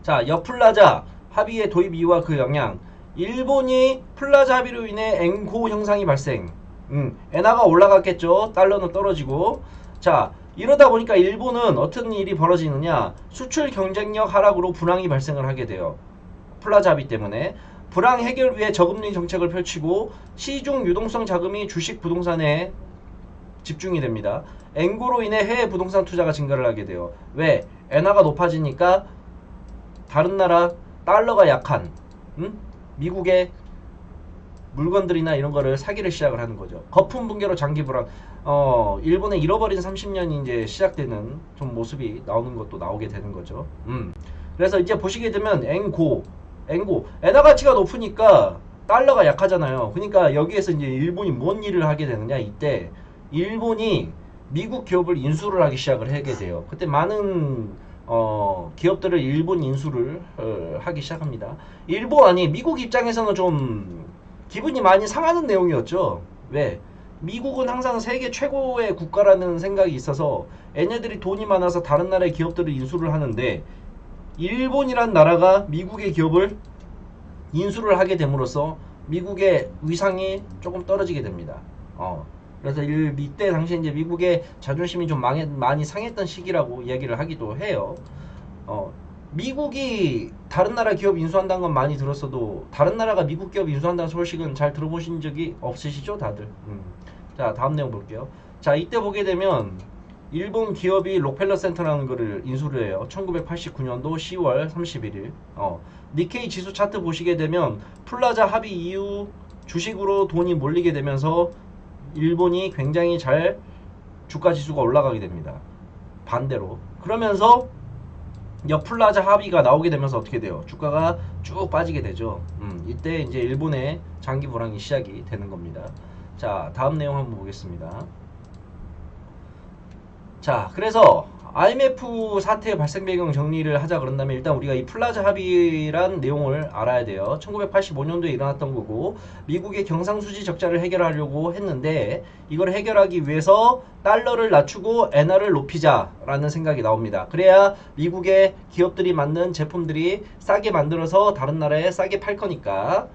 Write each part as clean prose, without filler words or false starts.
자, 여플라자 합의의 도입 이유와 그 영향. 일본이 플라자 합의로 인해 엔고 형상이 발생. 엔화가 올라갔겠죠. 달러는 떨어지고. 자, 이러다 보니까 일본은 어떤 일이 벌어지느냐. 수출 경쟁력 하락으로 불황이 발생을 하게 돼요. 플라자 합의 때문에. 불황 해결 위해 저금리 정책을 펼치고 시중 유동성 자금이 주식 부동산에 집중이 됩니다. 엔고로 인해 해외 부동산 투자가 증가를 하게 돼요. 왜? 엔화가 높아지니까 다른 나라 달러가 약한 미국의 물건들이나 이런 거를 사기를 시작을 하는 거죠. 거품 붕괴로 장기 불황. 일본의 잃어버린 30년이 이제 시작되는 좀 모습이 나오는 것도 나오게 되는 거죠. 그래서 이제 보시게 되면 엔고, 엔화 가치가 높으니까 달러가 약하잖아요. 그러니까 여기에서 이제 일본이 뭔 일을 하게 되느냐, 이때 일본이 미국 기업을 인수를 하기 시작을 하게 돼요. 그때 많은 기업들을 일본 인수를 하기 시작합니다. 미국 입장에서는 좀 기분이 많이 상하는 내용이었죠. 왜? 미국은 항상 세계 최고의 국가라는 생각이 있어서 얘네들이 돈이 많아서 다른 나라의 기업들을 인수를 하는데 일본이란 나라가 미국의 기업을 인수를 하게 됨으로써 미국의 위상이 조금 떨어지게 됩니다. 그래서 이때 당시에 이제 미국의 자존심이 좀 많이 상했던 시기라고 이야기를 하기도 해요. 미국이 다른 나라 기업 인수한다는 건 많이 들었어도 다른 나라가 미국 기업 인수한다는 소식은 잘 들어보신 적이 없으시죠, 다들? 자, 다음 내용 볼게요. 자, 이때 보게 되면 일본 기업이 록펠러 센터라는 거를 인수를 해요. 1989년도 10월 31일. 니케이 지수 차트 보시게 되면 플라자 합의 이후 주식으로 돈이 몰리게 되면서 일본이 굉장히 잘 주가 지수가 올라가게 됩니다. 반대로. 그러면서 여플라자 합의가 나오게 되면서 어떻게 돼요? 주가가 쭉 빠지게 되죠. 이때 이제 일본의 장기 불황이 시작이 되는 겁니다. 자, 다음 내용 한번 보겠습니다. 자, 그래서 IMF 사태의 발생 배경 정리를 하자 그런다면 일단 우리가 이 플라자 합의란 내용을 알아야 돼요. 1985년도에 일어났던 거고 미국의 경상수지 적자를 해결하려고 했는데 이걸 해결하기 위해서 달러를 낮추고 엔화를 높이자라는 생각이 나옵니다. 그래야 미국의 기업들이 만든 제품들이 싸게 만들어서 다른 나라에 싸게 팔 거니까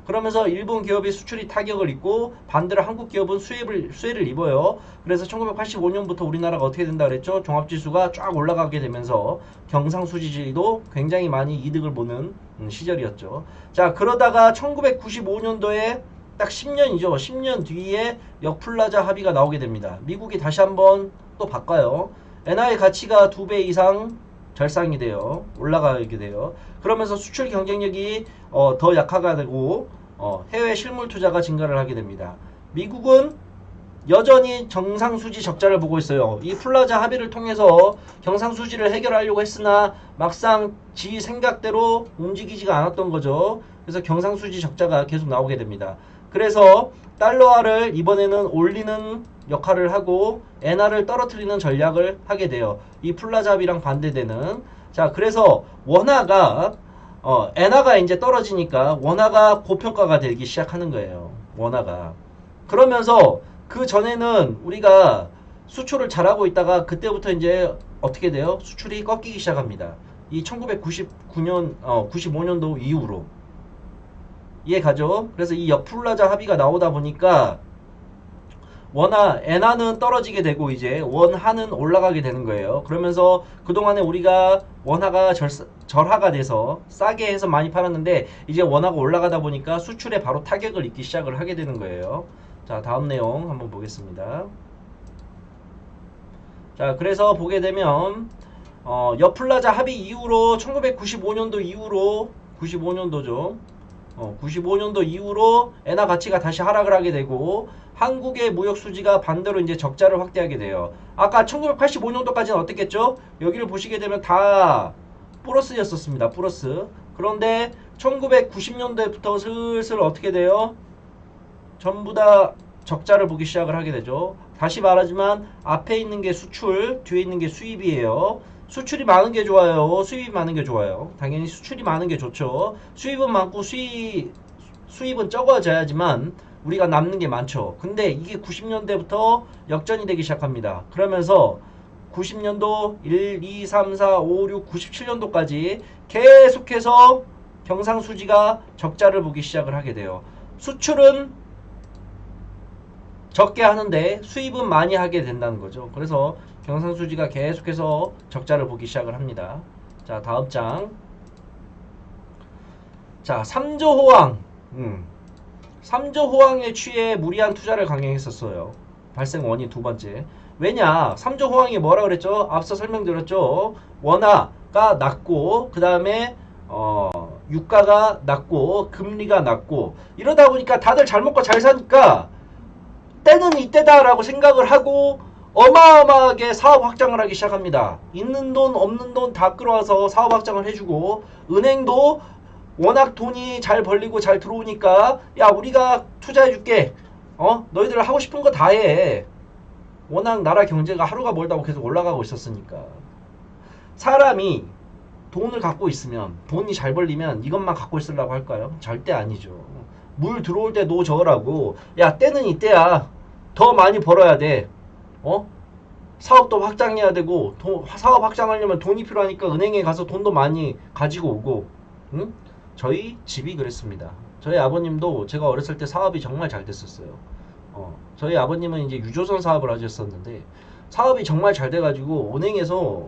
그러면서 일본 기업이 수출이 타격을 입고 반대로 한국 기업은 수혜를 입어요. 그래서 1985년부터 우리나라가 어떻게 된다 그랬죠? 종합지수가 쫙 올라가게 되면서 경상수지도 굉장히 많이 이득을 보는 시절이었죠. 자, 그러다가 1995년도에 딱 10년이죠. 10년 뒤에 역플라자 합의가 나오게 됩니다. 미국이 다시 한번 또 바꿔요. 엔화의 가치가 2배 이상 절상이 돼요. 올라가게 돼요. 그러면서 수출 경쟁력이 더 약화가 되고 해외 실물 투자가 증가를 하게 됩니다. 미국은 여전히 경상수지 적자를 보고 있어요. 이 플라자 합의를 통해서 경상수지를 해결하려고 했으나 막상 지 생각대로 움직이지가 않았던 거죠. 그래서 경상수지 적자가 계속 나오게 됩니다. 그래서 달러화를 이번에는 올리는 역할을 하고 엔화를 떨어뜨리는 전략을 하게 돼요. 이 플라자 합의랑 반대되는. 자, 그래서 원화가 엔화가 이제 떨어지니까 원화가 고평가가 되기 시작하는 거예요. 원화가. 그러면서 그 전에는 우리가 수출을 잘하고 있다가 그때부터 이제 어떻게 돼요? 수출이 꺾이기 시작합니다. 이 1999년, 95년도 이후로. 이해가죠? 그래서 이 역플라자 합의가 나오다 보니까 엔화는 떨어지게 되고 이제 원화는 올라가게 되는 거예요. 그러면서 그동안에 우리가 원화가 절하가 돼서 싸게 해서 많이 팔았는데 이제 원화가 올라가다 보니까 수출에 바로 타격을 입기 시작을 하게 되는 거예요. 자, 다음 내용 한번 보겠습니다. 자, 그래서 보게 되면 여플라자 합의 이후로 1995년도 이후로 95년도죠. 95년도 이후로 엔화 가치가 다시 하락을 하게 되고 한국의 무역 수지가 반대로 이제 적자를 확대하게 돼요. 아까 1985년도까지는 어땠겠죠? 여기를 보시게 되면 다 플러스였었습니다. 플러스. 그런데 1990년대부터 슬슬 어떻게 돼요? 전부 다 적자를 보기 시작을 하게 되죠. 다시 말하지만 앞에 있는 게 수출, 뒤에 있는 게 수입이에요. 수출이 많은 게 좋아요? 수입이 많은 게 좋아요? 당연히 수출이 많은 게 좋죠. 수입은 많고 수입은 적어져야지만 우리가 남는 게 많죠. 근데 이게 90년대부터 역전이 되기 시작합니다. 그러면서 90년도 1, 2, 3, 4, 5, 6, 97년도까지 계속해서 경상수지가 적자를 보기 시작을 하게 돼요. 수출은 적게 하는데 수입은 많이 하게 된다는 거죠. 그래서 경상수지가 계속해서 적자를 보기 시작을 합니다. 자, 다음 장. 자, 삼조호황. 3조호황에 취해 무리한 투자를 강행했었어요. 발생 원인 두 번째. 왜냐? 3조호황이 뭐라 그랬죠? 앞서 설명드렸죠. 원화가 낮고 그 다음에 유가가 낮고 금리가 낮고 이러다 보니까 다들 잘 먹고 잘 사니까 때는 이때다라고 생각을 하고 어마어마하게 사업 확장을 하기 시작합니다. 있는 돈 없는 돈 다 끌어와서 사업 확장을 해주고 은행도 워낙 돈이 잘 벌리고 잘 들어오니까 야 우리가 투자해줄게. 너희들 하고 싶은 거 다 해. 워낙 나라 경제가 하루가 멀다고 계속 올라가고 있었으니까. 사람이 돈을 갖고 있으면 돈이 잘 벌리면 이것만 갖고 있으려고 할까요? 절대 아니죠. 물 들어올 때 노 저으라고. 야 때는 이때야. 더 많이 벌어야 돼. 사업도 확장해야 되고 사업 확장하려면 돈이 필요하니까 은행에 가서 돈도 많이 가지고 오고. 응? 저희 집이 그랬습니다. 저희 아버님도 제가 어렸을 때 사업이 정말 잘 됐었어요. 저희 아버님은 이제 유조선 사업을 하셨었는데 사업이 정말 잘 돼가지고 은행에서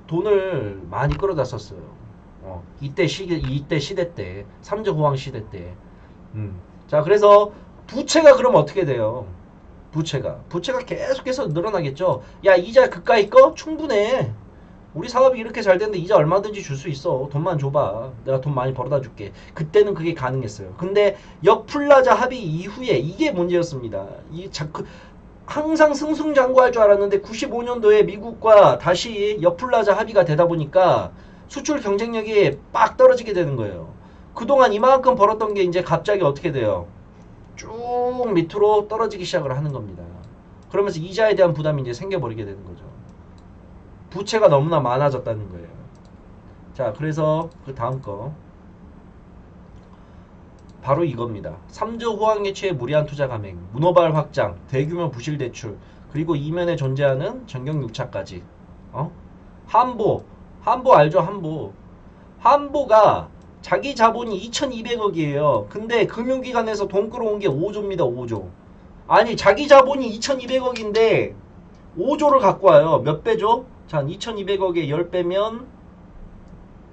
돈을 많이 끌어다 썼어요. 이때 시대 때, 삼조호황 시대 때. 자, 그래서 부채가 그럼 어떻게 돼요? 부채가 계속해서 늘어나겠죠. 야, 이자 그까이 거 충분해. 우리 사업이 이렇게 잘 되는데 이자 얼마든지 줄 수 있어. 돈만 줘봐. 내가 돈 많이 벌어다 줄게. 그때는 그게 가능했어요. 근데 역플라자 합의 이후에 이게 문제였습니다. 항상 승승장구할 줄 알았는데 95년도에 미국과 다시 역플라자 합의가 되다 보니까 수출 경쟁력이 빡 떨어지게 되는 거예요. 그동안 이만큼 벌었던 게 이제 갑자기 어떻게 돼요? 쭉 밑으로 떨어지기 시작을 하는 겁니다. 그러면서 이자에 대한 부담이 이제 생겨버리게 되는 거죠. 부채가 너무나 많아졌다는 거예요. 자, 그래서 그 다음 거 바로 이겁니다. 3조 호황에 취해 무리한 투자 감행, 문호발 확장, 대규모 부실 대출, 그리고 이면에 존재하는 전경 6차까지. 한보 알죠? 한보가 자기 자본이 2200억이에요. 근데 금융기관에서 돈 끌어온 게 5조입니다. 5조. 아니 자기 자본이 2200억인데 5조를 갖고 와요. 몇 배죠? 자, 2200억에 10배면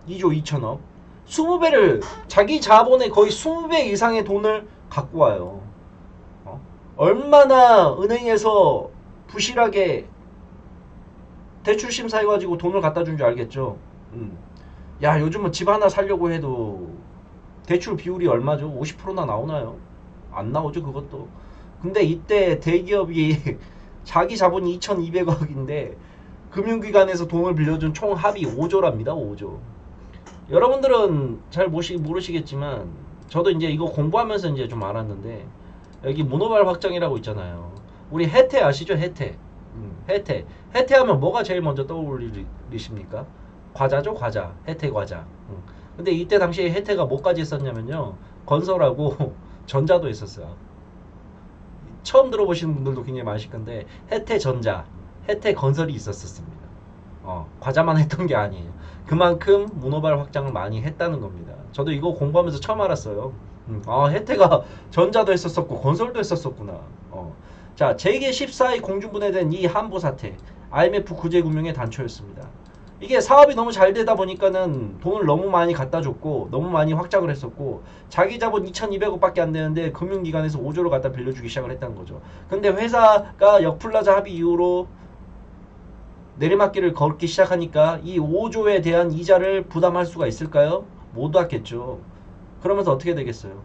2조 2천억. 20배를, 자기 자본의 거의 20배 이상의 돈을 갖고 와요. 얼마나 은행에서 부실하게 대출 심사해가지고 돈을 갖다 준 줄 알겠죠? 야, 요즘은 집 하나 살려고 해도 대출 비율이 얼마죠? 50%나 나오나요? 안 나오죠, 그것도. 근데 이때 대기업이 자기 자본이 2200억인데 금융기관에서 돈을 빌려준 총 합이 5조랍니다. 5조. 여러분들은 잘 모르시겠지만 저도 이제 이거 공부하면서 이제 좀 알았는데 여기 문호발 확장이라고 있잖아요. 우리 혜태 아시죠? 혜태. 혜태 하면 뭐가 제일 먼저 떠올리십니까? 과자죠, 과자. 혜태 과자. 근데 이때 당시에 혜태가 뭐까지 했었냐면요. 건설하고 전자도 했었어요. 처음 들어보시는 분들도 굉장히 많으실 건데 혜태전자, 혜태건설이 있었습니다. 과자만 했던 게 아니에요. 그만큼 문호발 확장을 많이 했다는 겁니다. 저도 이거 공부하면서 처음 알았어요. 혜태가 전자도 했었었고 건설도 했었었구나. 자, 재계 14위 공중분해된 이 한보 사태, IMF 구제금융의 단초였습니다. 이게 사업이 너무 잘 되다 보니까는 돈을 너무 많이 갖다 줬고 너무 많이 확장을 했었고 자기 자본 2200억밖에 안 되는데 금융기관에서 5조를 갖다 빌려주기 시작을 했다는 거죠. 근데 회사가 역플라자 합의 이후로 내리막길을 걷기 시작하니까 이 5조에 대한 이자를 부담할 수가 있을까요? 못 받겠죠. 그러면서 어떻게 되겠어요?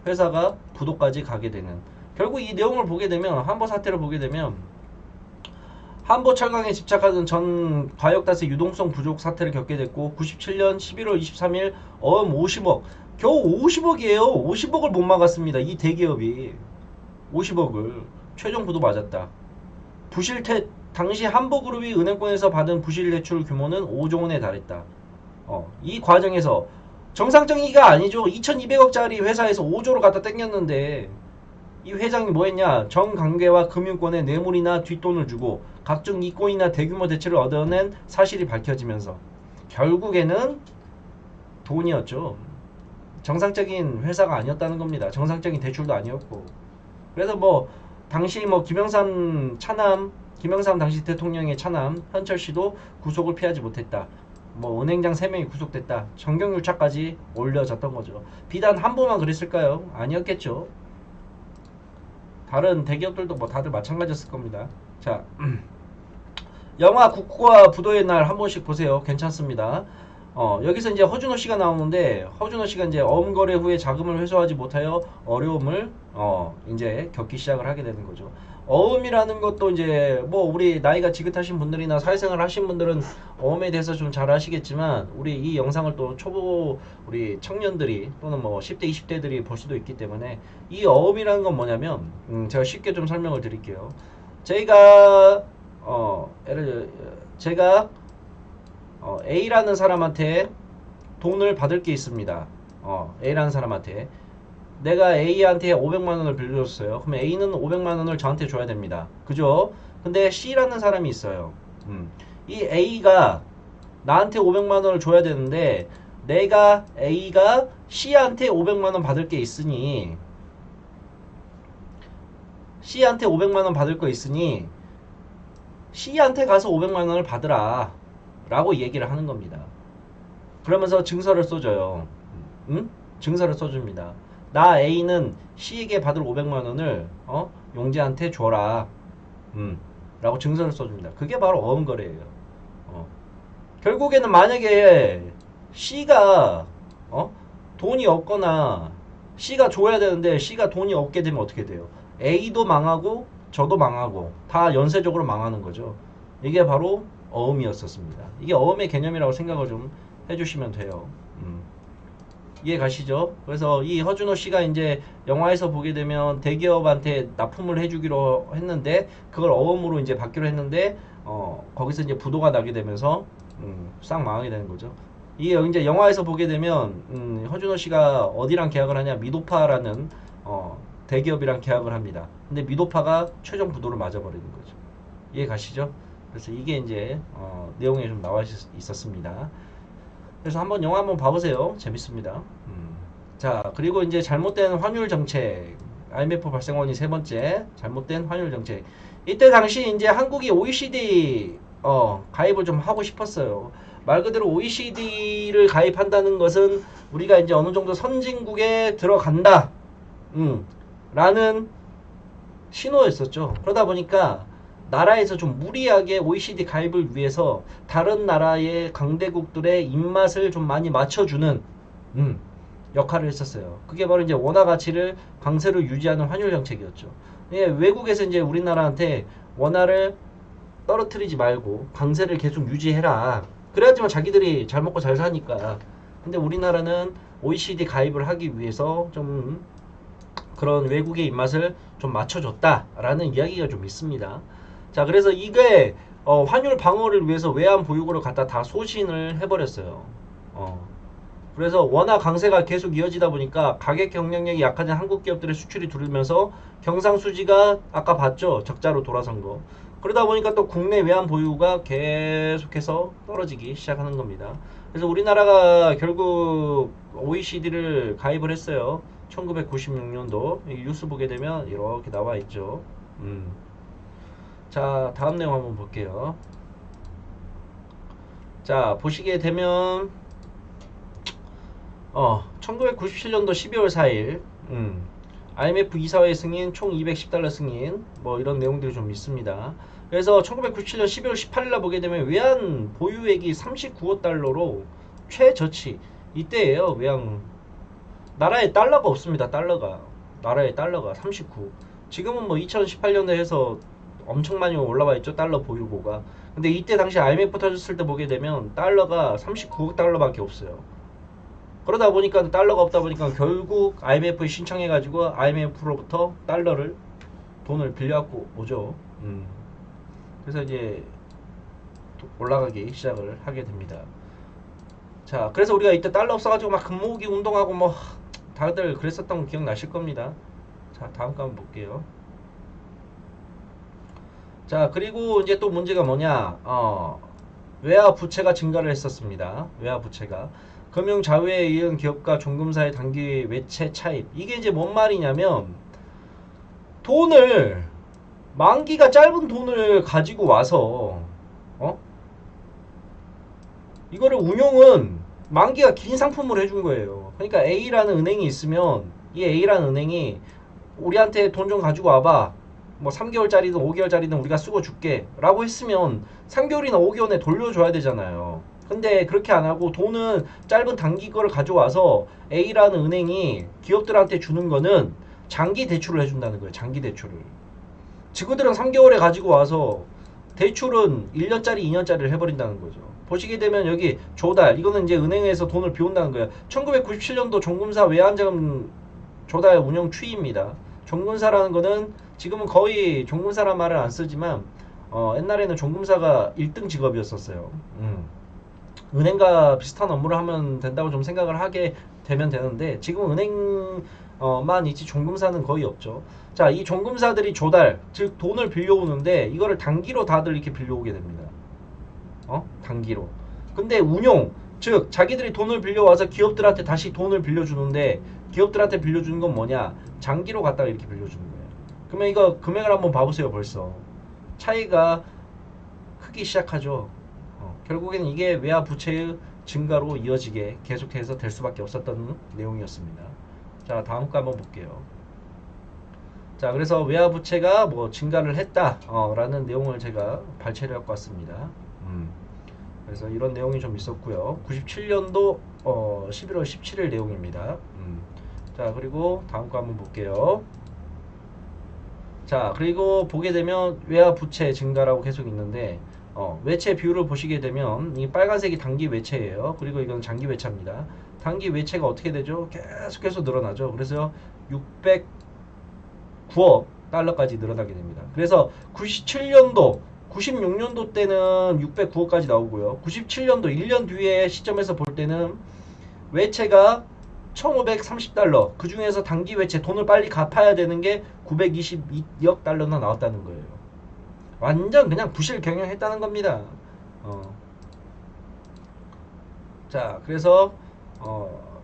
회사가 부도까지 가게 되는. 결국 이 내용을 보게 되면, 한보 사태를 보게 되면 한보 철강에 집착하던 전 과역다세 유동성 부족 사태를 겪게 됐고 97년 11월 23일 어음 50억, 겨우 50억이에요. 50억을 못 막았습니다. 이 대기업이 50억을 최종 부도 맞았다. 당시 한보그룹이 은행권에서 받은 부실 대출 규모는 5조 원에 달했다. 이 과정에서 정상적이가 아니죠. 2200억짜리 회사에서 5조를 갖다 땡겼는데 이 회장이 뭐 했냐? 정관계와 금융권에 뇌물이나 뒷돈을 주고 각종 이권이나 대규모 대출을 얻어낸 사실이 밝혀지면서 결국에는 돈이었죠. 정상적인 회사가 아니었다는 겁니다. 정상적인 대출도 아니었고. 그래서 뭐 당시 뭐 김영삼 당시 대통령의 차남 현철 씨도 구속을 피하지 못했다. 뭐 은행장 3명이 구속됐다. 정경유착까지 올려졌던 거죠. 비단 한보만 그랬을까요? 아니었겠죠. 다른 대기업들도 뭐 다들 마찬가지였을 겁니다. 자, 영화 국가 부도의 날 한 번씩 보세요. 괜찮습니다. 여기서 이제 허준호 씨가 나오는데 허준호 씨가 이제 어음거래 후에 자금을 회수하지 못하여 어려움을 이제 겪기 시작을 하게 되는 거죠. 어음이라는 것도 이제 뭐 우리 나이가 지긋하신 분들이나 사회생활 하신 분들은 어음에 대해서 좀 잘 아시겠지만 우리 이 영상을 또 초보 우리 청년들이 또는 뭐 10대 20대들이 볼 수도 있기 때문에 이 어음이라는 건 뭐냐면 제가 쉽게 좀 설명을 드릴게요. 저희가 제가 A라는 사람한테 돈을 받을 게 있습니다. A라는 사람한테 내가 A한테 500만 원을 빌려줬어요. 그럼 A는 500만 원을 저한테 줘야 됩니다. 그죠? 근데 C라는 사람이 있어요. 이 A가 나한테 500만 원을 줘야 되는데 A가 C한테 500만 원 받을 게 있으니 C한테 500만 원 받을 거 있으니 C한테 가서 500만 원을 받으라 라고 얘기를 하는 겁니다. 그러면서 증서를 써줘요. 증서를 써줍니다. 나 A는 C에게 받을 500만 원을 용재한테 줘라. 라고 증서를 써줍니다. 그게 바로 어음거래예요. 결국에는 만약에 C가 돈이 없거나 C가 줘야 되는데 C가 돈이 없게 되면 어떻게 돼요? A도 망하고 저도 망하고 다 연쇄적으로 망하는 거죠. 이게 바로 어음이었었습니다. 이게 어음의 개념이라고 생각을 좀 해주시면 돼요. 이해 가시죠? 그래서 이 허준호 씨가 이제 영화에서 보게 되면 대기업한테 납품을 해주기로 했는데 그걸 어음으로 이제 받기로 했는데 거기서 이제 부도가 나게 되면서 싹 망하게 되는 거죠. 이게 이제 영화에서 보게 되면 허준호 씨가 어디랑 계약을 하냐 미도파라는 대기업이랑 계약을 합니다. 근데 미도파가 최종 부도를 맞아버리는 거죠. 이해 가시죠? 그래서 이게 이제 내용에 좀 나와 있었습니다. 그래서 한번 영화 한번 봐보세요. 재밌습니다. 자, 그리고 이제 잘못된 환율 정책. IMF 발생 원인 세 번째, 잘못된 환율 정책. 이때 당시 이제 한국이 OECD 가입을 좀 하고 싶었어요. 말 그대로 OECD를 가입한다는 것은 우리가 이제 어느 정도 선진국에 들어간다. 라는 신호였었죠. 그러다 보니까 나라에서 좀 무리하게 OECD 가입을 위해서 다른 나라의 강대국들의 입맛을 좀 많이 맞춰주는 역할을 했었어요. 그게 바로 이제 원화 가치를 강세로 유지하는 환율 정책이었죠. 예, 외국에서 이제 우리나라한테 원화를 떨어뜨리지 말고 강세를 계속 유지해라. 그래야지만 자기들이 잘 먹고 잘 사니까. 근데 우리나라는 OECD 가입을 하기 위해서 좀 그런 외국의 입맛을 좀 맞춰줬다라는 이야기가 좀 있습니다. 자, 그래서 이게 환율 방어를 위해서 외환 보유고를 갖다 다 소진을 해버렸어요. 그래서 원화 강세가 계속 이어지다 보니까 가격 경쟁력이 약화된 한국 기업들의 수출이 줄면서 경상수지가 아까 봤죠? 적자로 돌아선 거. 그러다 보니까 또 국내 외환 보유가 계속해서 떨어지기 시작하는 겁니다. 그래서 우리나라가 결국 OECD를 가입을 했어요. 1996년도 뉴스 보게 되면 이렇게 나와 있죠. 자, 다음 내용 한번 볼게요. 자, 보시게 되면 1997년도 12월 4일 IMF 이사회 승인 총 210달러 승인 뭐 이런 내용들이 좀 있습니다. 그래서 1997년 12월 18일날 보게 되면 외환 보유액이 39억 달러로 최저치 이때예요. 외환 나라에 달러가 없습니다. 나라에 달러가 39. 지금은 뭐 2018년에 해서 엄청 많이 올라와 있죠. 달러 보유고가. 근데 이때 당시 IMF 터졌을 때 보게 되면 달러가 39억 달러밖에 없어요. 그러다 보니까 달러가 없다 보니까 결국 IMF에 신청해가지고 IMF로부터 돈을 빌려갖고 오죠. 그래서 이제 올라가기 시작을 하게 됩니다. 자, 그래서 우리가 이때 달러 없어가지고 막 금모으기 운동하고 뭐 다들 그랬었던 거 기억나실 겁니다. 자, 다음 거 한번 볼게요. 자, 그리고 이제 또 문제가 뭐냐? 외화 부채가 증가를 했었습니다. 외화 부채가. 금융 자회에 이은 기업과 종금사의 단기 외채 차입. 이게 이제 뭔 말이냐면 돈을 만기가 짧은 돈을 가지고 와서 어? 이거를 운용은 만기가 긴 상품으로 해준 거예요. 그러니까 A라는 은행이 있으면 이 A라는 은행이 우리한테 돈 좀 가지고 와봐. 뭐 3개월짜리든 5개월짜리든 우리가 쓰고 줄게 라고 했으면 3개월이나 5개월 내에 돌려줘야 되잖아요. 근데 그렇게 안 하고 돈은 짧은 단기 거를 가져와서 A라는 은행이 기업들한테 주는 거는 장기 대출을 해준다는 거예요. 장기 대출을. 지구들은 3개월에 가지고 와서 대출은 1년짜리, 2년짜리를 해버린다는 거죠. 보시게 되면 여기 조달, 이거는 이제 은행에서 돈을 비운다는 거예요. 1997년도 종금사 외환자금 조달 운영 추이입니다. 종금사라는 거는 지금은 거의 종금사란 말을 안 쓰지만 옛날에는 종금사가 1등 직업이었었어요. 은행과 비슷한 업무를 하면 된다고 좀 생각을 하게 되면 되는데 지금 은행만 있지 종금사는 거의 없죠. 자, 이 종금사들이 조달, 즉 돈을 빌려오는데 이거를 단기로 다들 이렇게 빌려오게 됩니다. 단기로. 근데 운용, 즉 자기들이 돈을 빌려와서 기업들한테 다시 돈을 빌려주는데 기업들한테 빌려주는 건 뭐냐? 장기로 갖다가 이렇게 빌려주는 거예요. 그러면 이거 금액을 한번 봐보세요. 벌써 차이가 크기 시작하죠. 결국에는 이게 외화 부채의 증가로 이어지게 계속해서 될 수밖에 없었던 내용이었습니다. 자, 다음 거 한번 볼게요. 자, 그래서 외화 부채가 뭐 증가를 했다 라는 내용을 제가 발췌를 갖고 왔습니다. 그래서 이런 내용이 좀 있었고요. 97년도 11월 17일 내용입니다. 자, 그리고 다음 거 한번 볼게요. 자, 그리고 보게 되면 외화 부채 증가라고 계속 있는데 외채 비율을 보시게 되면 이 빨간색이 단기 외채예요. 그리고 이건 장기 외채입니다. 단기 외채가 어떻게 되죠? 계속해서 늘어나죠. 그래서 609억 달러까지 늘어나게 됩니다. 그래서 97년도 96년도 때는 609억까지 나오고요. 97년도 1년 뒤에 시점에서 볼 때는 외채가 1530달러, 그 중에서 단기 외채 돈을 빨리 갚아야 되는 게 922억 달러나 나왔다는 거예요. 완전 그냥 부실 경영했다는 겁니다. 자, 그래서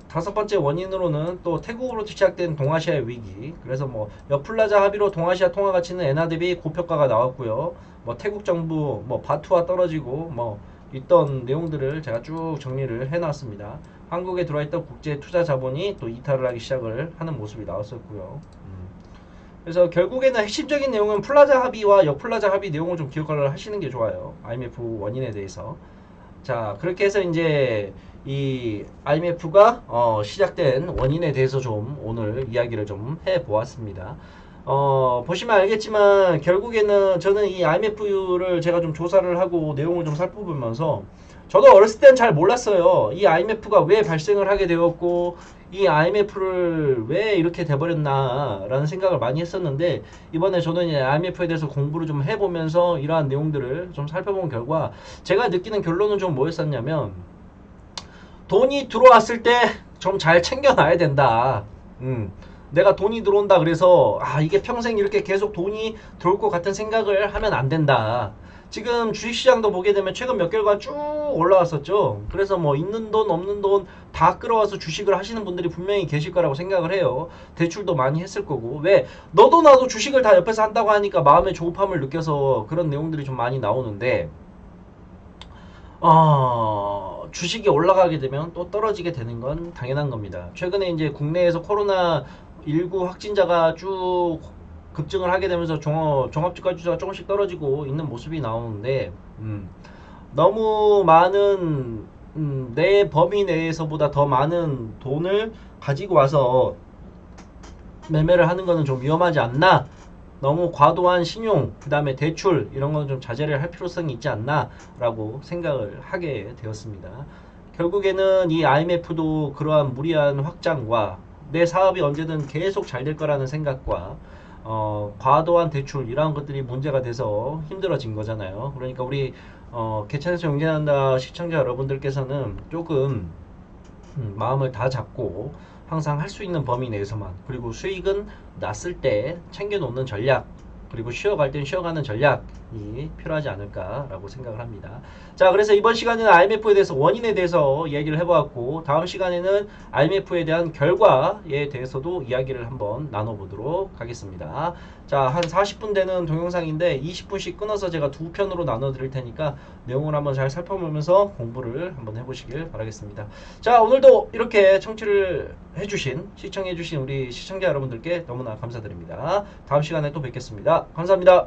다섯 번째 원인으로는 또 태국으로 시작된 동아시아의 위기. 그래서 뭐 여플라자 합의로 동아시아 통화 가치는 엔화 대비 고평가가 나왔고요. 뭐 태국 정부 뭐 바투와 떨어지고 뭐 있던 내용들을 제가 쭉 정리를 해놨습니다. 한국에 들어와 있던 국제 투자 자본이 또 이탈을 하기 시작을 하는 모습이 나왔었고요. 그래서 결국에는 핵심적인 내용은 플라자 합의와 역플라자 합의 내용을 좀 기억을 하시는 게 좋아요. IMF 원인에 대해서. 자, 그렇게 해서 이제 이 IMF가 시작된 원인에 대해서 좀 오늘 이야기를 좀 해보았습니다. 보시면 알겠지만 결국에는 저는 이 IMF를 제가 좀 조사를 하고 내용을 좀 살펴보면서 저도 어렸을 때는 잘 몰랐어요. 이 IMF가 왜 발생을 하게 되었고 이 IMF를 왜 이렇게 돼버렸나 라는 생각을 많이 했었는데 이번에 저는 이 IMF에 대해서 공부를 좀 해보면서 이러한 내용들을 좀 살펴본 결과 제가 느끼는 결론은 좀 뭐였었냐면 돈이 들어왔을 때 좀 잘 챙겨놔야 된다. 내가 돈이 들어온다 그래서 이게 평생 이렇게 계속 돈이 들어올 것 같은 생각을 하면 안 된다. 지금 주식시장도 보게 되면 최근 몇 개월간 쭉 올라왔었죠. 그래서 뭐 있는 돈 없는 돈 다 끌어와서 주식을 하시는 분들이 분명히 계실 거라고 생각을 해요. 대출도 많이 했을 거고. 왜 너도 나도 주식을 다 옆에서 한다고 하니까 마음의 조급함을 느껴서 그런 내용들이 좀 많이 나오는데 주식이 올라가게 되면 또 떨어지게 되는 건 당연한 겁니다. 최근에 이제 국내에서 코로나19 확진자가 쭉 급증을 하게 되면서 종합주가 지수가 조금씩 떨어지고 있는 모습이 나오는데 너무 많은 내 범위 내에서보다 더 많은 돈을 가지고 와서 매매를 하는 거는 좀 위험하지 않나? 너무 과도한 신용, 그 다음에 대출 이런 거는 좀 자제를 할 필요성이 있지 않나 라고 생각을 하게 되었습니다. 결국에는 이 IMF도 그러한 무리한 확장과 내 사업이 언제든 계속 잘 될 거라는 생각과 과도한 대출 이러한 것들이 문제가 돼서 힘들어진 거잖아요. 그러니까 우리 개천에서 용진한다 시청자 여러분들께서는 조금 마음을 다 잡고 항상 할 수 있는 범위 내에서만, 그리고 수익은 났을 때 챙겨놓는 전략, 그리고 쉬어갈 땐 쉬어가는 전략이 필요하지 않을까라고 생각을 합니다. 자, 그래서 이번 시간에는 IMF에 대해서 원인에 대해서 이야기를 해보았고, 다음 시간에는 IMF에 대한 결과에 대해서도 이야기를 한번 나눠보도록 하겠습니다. 자, 한 40분 되는 동영상인데 20분씩 끊어서 제가 두 편으로 나눠 드릴 테니까 내용을 한번 잘 살펴보면서 공부를 한번 해보시길 바라겠습니다. 자, 오늘도 이렇게 청취를 해주신, 시청해주신 우리 시청자 여러분들께 너무나 감사드립니다. 다음 시간에 또 뵙겠습니다. 감사합니다.